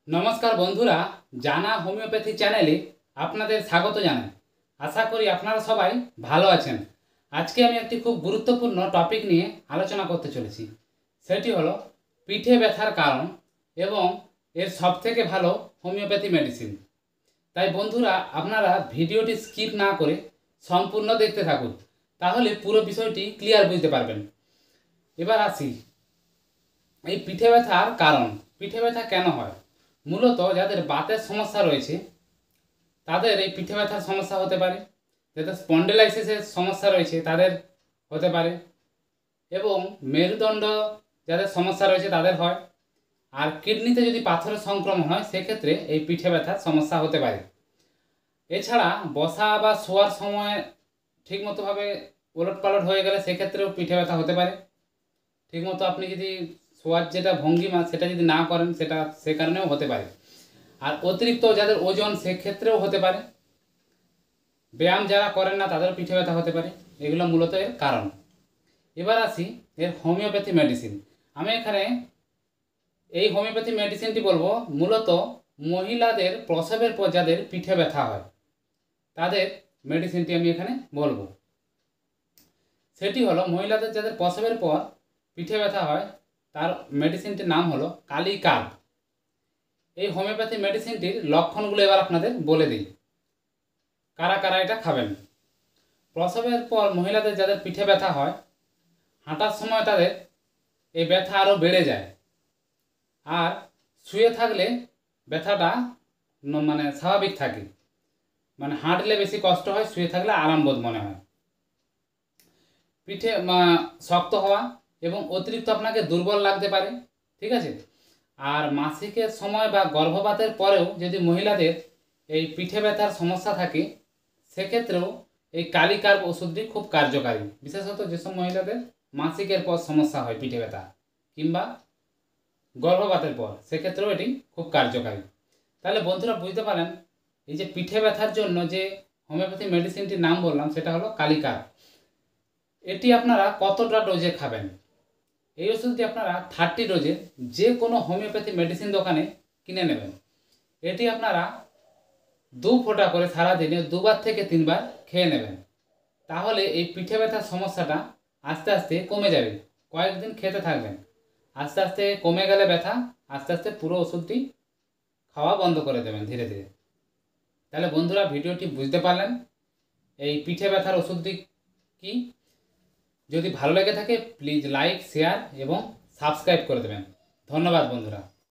নমস্কার বন্ধুরা, জানা হোমিওপ্যাথি চ্যানেলে আপনাদের স্বাগত জানাই। আশা করি আপনারা সবাই ভালো আছেন। আজকে আমি একটি খুব গুরুত্বপূর্ণ টপিক নিয়ে আলোচনা করতে চলেছি। সেটি হলো পিঠে ব্যথার কারণ এবং এর সবথেকে ভালো হোমিওপ্যাথি মেডিসিন। তাই বন্ধুরা, আপনারা ভিডিওটি স্কিপ না করে সম্পূর্ণ দেখতে থাকুন, তাহলে পুরো বিষয়টি ক্লিয়ার বুঝতে পারবেন। এবার আসি এই পিঠে ব্যথার কারণ। পিঠে ব্যথা কেন হয়? মূলত যাদের বাতের সমস্যা রয়েছে তাদের এই পিঠে ব্যথার সমস্যা হতে পারে, যাদের স্পন্ডিলাইসিসের সমস্যা রয়েছে তাদের হতে পারে, এবং মেরুদণ্ড যাদের সমস্যা রয়েছে তাদের হয়। আর কিডনিতে যদি পাথরের সংক্রমণ হয় সেক্ষেত্রে এই পিঠে ব্যথার সমস্যা হতে পারে। এছাড়া বসা বা শোয়ার সময় ঠিকমতোভাবে ওলটপালট হয়ে গেলে সেক্ষেত্রেও পিঠে ব্যথা হতে পারে। ঠিকমতো আপনি যদি শোয়ার যেটা ভঙ্গিমা সেটা যদি না করেন সে কারণেও হতে পারে। আর অতিরিক্ত যাদের ওজন সেক্ষেত্রেও হতে পারে। ব্যায়াম যারা করেন না তাদের পিঠে ব্যথা হতে পারে। এগুলো মূলত এর কারণ। এবার আসি এর হোমিওপ্যাথি মেডিসিন। আমি এখানে এই হোমিওপ্যাথি মেডিসিনটি বলবো মূলত মহিলাদের প্রসবের পর যাদের পিঠে ব্যথা হয় তাদের মেডিসিনটি আমি এখানে বলবো। সেটি হলো মহিলাদের যাদের প্রসবের পর পিঠে ব্যথা হয় তার মেডিসিনটির নাম হলো কালিকার্ভ। এই হোমিওপ্যাথি মেডিসিনটির লক্ষণগুলো এবার আপনাদের বলে দিই, কারা কারা এটা খাবেন। প্রসবের পর মহিলাদের যাদের পিঠে ব্যথা হয়, হাঁটার সময় তাদের এই ব্যথা আরও বেড়ে যায়। আর শুয়ে থাকলে ব্যথাটা স্বাভাবিক থাকে, হাঁটলে বেশি কষ্ট হয়, শুয়ে থাকলে আরামবোধ মনে হয়। পিঠে শক্ত হওয়া এবং অতিরিক্ত আপনাকে দুর্বল লাগতে পারে, ঠিক আছে। আর মাসিকের সময় বা গর্ভপাতের পরেও যদি মহিলাদের এই পিঠে ব্যথার সমস্যা থাকে সেক্ষেত্রেও এই কালিকার্ভ ওষুধটি খুব কার্যকারী। বিশেষত যেসব মহিলাদের মাসিকের পর সমস্যা হয় পিঠে ব্যথা কিংবা গর্ভপাতের পর, সেক্ষেত্রেও এটি খুব কার্যকারী। তাহলে বন্ধুরা বুঝতে পারেন এই যে পিঠে ব্যথার জন্য যে হোমিওপ্যাথি মেডিসিনটির নাম বললাম সেটা হলো কালিকার্ভ। এটি আপনারা কতটা ডোজে খাবেন? এই ওষুধটি আপনারা 30 ডোজে যে কোনো হোমিওপ্যাথি মেডিসিন দোকানে কিনে নেবেন। এটি আপনারা 2 ফোঁটা করে সারাদিনে 2বার থেকে 3বার খেয়ে নেবেন। তাহলে এই পিঠে ব্যথার সমস্যাটা আস্তে আস্তে কমে যাবে। কয়েকদিন খেতে থাকবেন, আস্তে আস্তে কমে গেলে ব্যথা আস্তে আস্তে পুরো ওষুধটি খাওয়া বন্ধ করে দেবেন ধীরে ধীরে। তাহলে বন্ধুরা, ভিডিওটি বুঝতে পারলেন এই পিঠে ব্যথার ওষুধটি কি। যদি ভালো লেগে থাকে প্লিজ লাইক, শেয়ার এবং সাবস্ক্রাইব করে দেবেন। ধন্যবাদ বন্ধুরা।